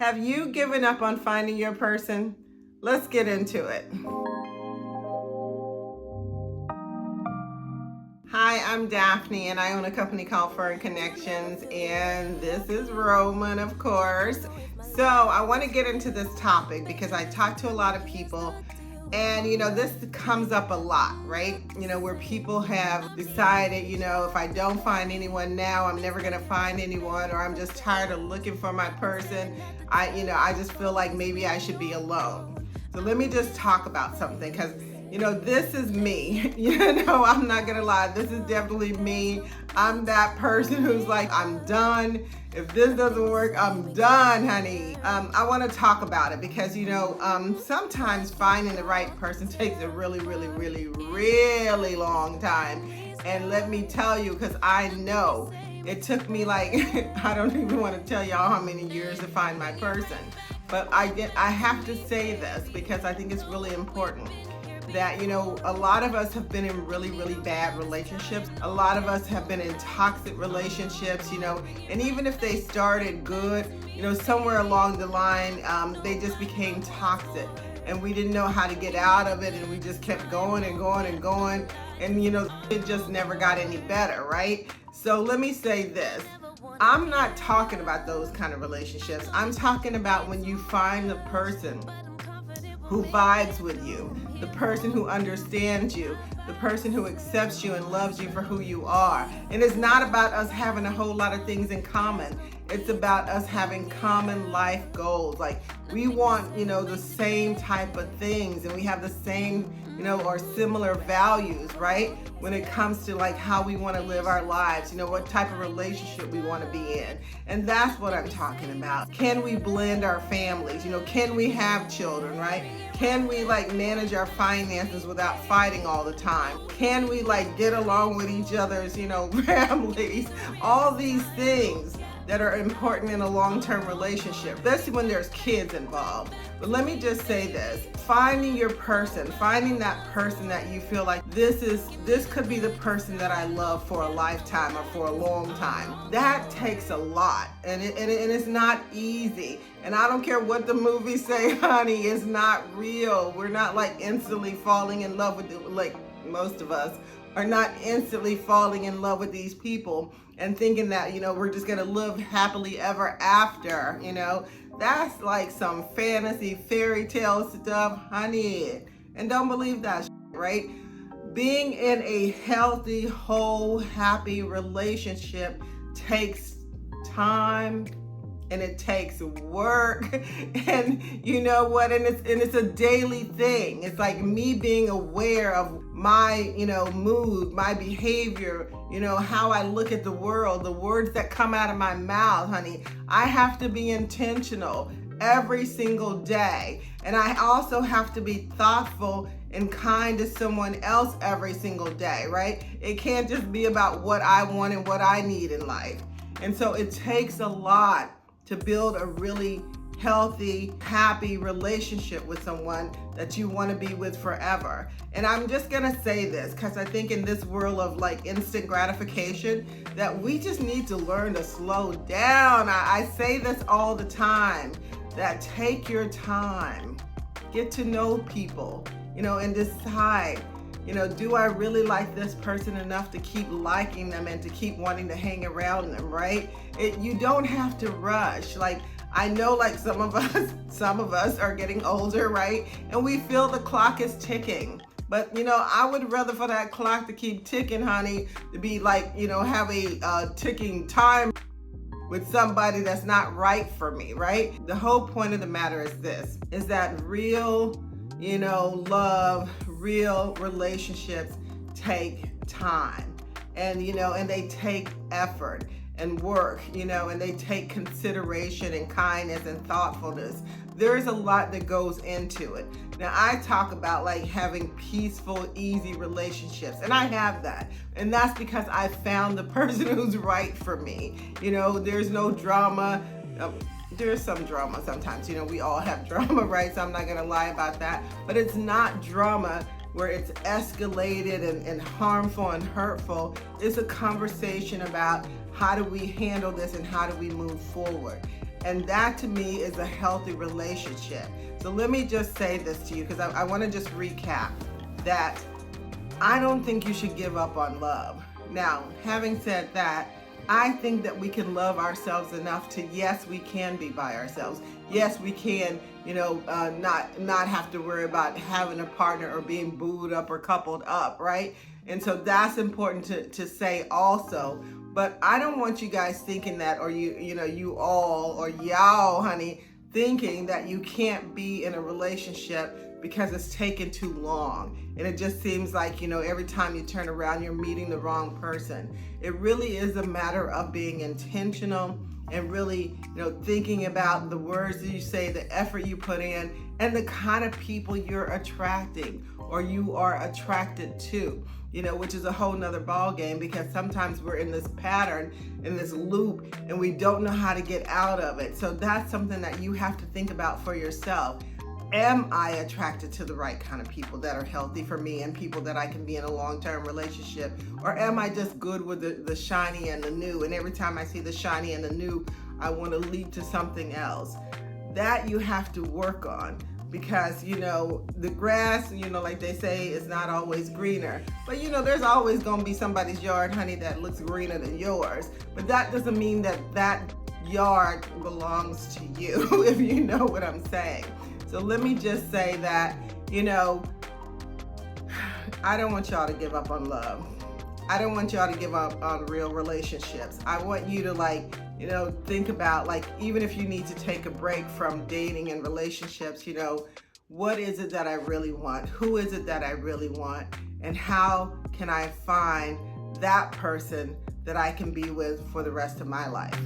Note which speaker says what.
Speaker 1: Have you given up on finding your person? Let's get into it. Hi, I'm Daphney and I own a company called Fern Connections, and this is Roman, of course. So I want to get into this topic because I talk to a lot of people, and this comes up a lot, right? Where people have decided, if I don't find anyone now, I'm never going to find anyone, or I'm just tired of looking for my person. I just feel like maybe I should be alone. So let me just talk about something, because this is me. I'm not gonna lie, this is definitely me. I'm that person who's like, I'm done. If this doesn't work, I'm done, honey. I wanna talk about it because, sometimes finding the right person takes a really, really, really, really long time. And let me tell you, because I know it took me like, I don't even wanna tell y'all how many years to find my person. But I have to say this because I think it's really important that, a lot of us have been in really, really bad relationships. A lot of us have been in toxic relationships, and even if they started good, somewhere along the line, they just became toxic and we didn't know how to get out of it, and we just kept going and going and going, and it just never got any better, right? So let me say this. I'm not talking about those kind of relationships. I'm talking about when you find the person who vibes with you, the person who understands you, the person who accepts you and loves you for who you are. And it's not about us having a whole lot of things in common. It's about us having common life goals. Like, we want, the same type of things, and we have the same, or similar values, right? When it comes to like how we want to live our lives, what type of relationship we want to be in. And that's what I'm talking about. Can we blend our families? Can we have children, right? Can we like manage our finances without fighting all the time? Can we like get along with each other's, families? All these things that are important in a long-term relationship, especially when there's kids involved. But let me just say this, finding your person, finding that person that you feel like this could be the person that I love for a lifetime or for a long time, that takes a lot, and it's not easy. And I don't care what the movies say, honey, it's not real. We're not like instantly falling in love with it, like most of us are not instantly falling in love with these people and thinking that, we're just gonna live happily ever after, That's like some fantasy fairy tale stuff, honey. And don't believe that, right? Being in a healthy, whole, happy relationship takes time, and it takes work, and you know what, and it's a daily thing. It's like me being aware of my mood, my behavior, how I look at the world, the words that come out of my mouth, honey. I have to be intentional every single day, and I also have to be thoughtful and kind to someone else every single day, right? It can't just be about what I want and what I need in life. And so it takes a lot to build a really healthy, happy relationship with someone that you want to be with forever. And I'm just gonna say this because I think in this world of like instant gratification that we just need to learn to slow down. I say this all the time, that take your time, get to know people, and decide, do I really like this person enough to keep liking them and to keep wanting to hang around them, right? You don't have to rush. Like, I know like some of us are getting older, right? And we feel the clock is ticking. But, I would rather for that clock to keep ticking, honey, to be like, have a ticking time with somebody that's not right for me, right? The whole point of the matter is this, is that real, love, real relationships take time, and and they take effort and work, and they take consideration and kindness and thoughtfulness. There's a lot that goes into it. Now, I talk about like having peaceful, easy relationships, and I have that. And that's because I found the person who's right for me. There's no drama. There's some drama sometimes, we all have drama, right? So I'm not gonna lie about that. But it's not drama where it's escalated and harmful and hurtful. It's a conversation about how do we handle this and how do we move forward. And that to me is a healthy relationship. So let me just say this to you, because I want to just recap that I don't think you should give up on love. Now, having said that, I think that we can love ourselves enough to, yes, we can be by ourselves. Yes, we can, not have to worry about having a partner or being booed up or coupled up, right? And so that's important to say also. But I don't want you guys thinking that, or you all, or y'all, honey, thinking that you can't be in a relationship because it's taken too long. And it just seems like, every time you turn around, you're meeting the wrong person. It really is a matter of being intentional and really, thinking about the words that you say, the effort you put in, and the kind of people you're attracting or you are attracted to, which is a whole nother ball game, because sometimes we're in this pattern, in this loop, and we don't know how to get out of it. So that's something that you have to think about for yourself. Am I attracted to the right kind of people that are healthy for me and people that I can be in a long-term relationship? Or am I just good with the shiny and the new? And every time I see the shiny and the new, I want to leap to something else. That you have to work on, because, the grass, like they say, is not always greener. But, there's always going to be somebody's yard, honey, that looks greener than yours. But that doesn't mean that yard belongs to you, if you know what I'm saying. So let me just say that, I don't want y'all to give up on love. I don't want y'all to give up on real relationships. I want you to think about, even if you need to take a break from dating and relationships, what is it that I really want? Who is it that I really want? And how can I find that person that I can be with for the rest of my life?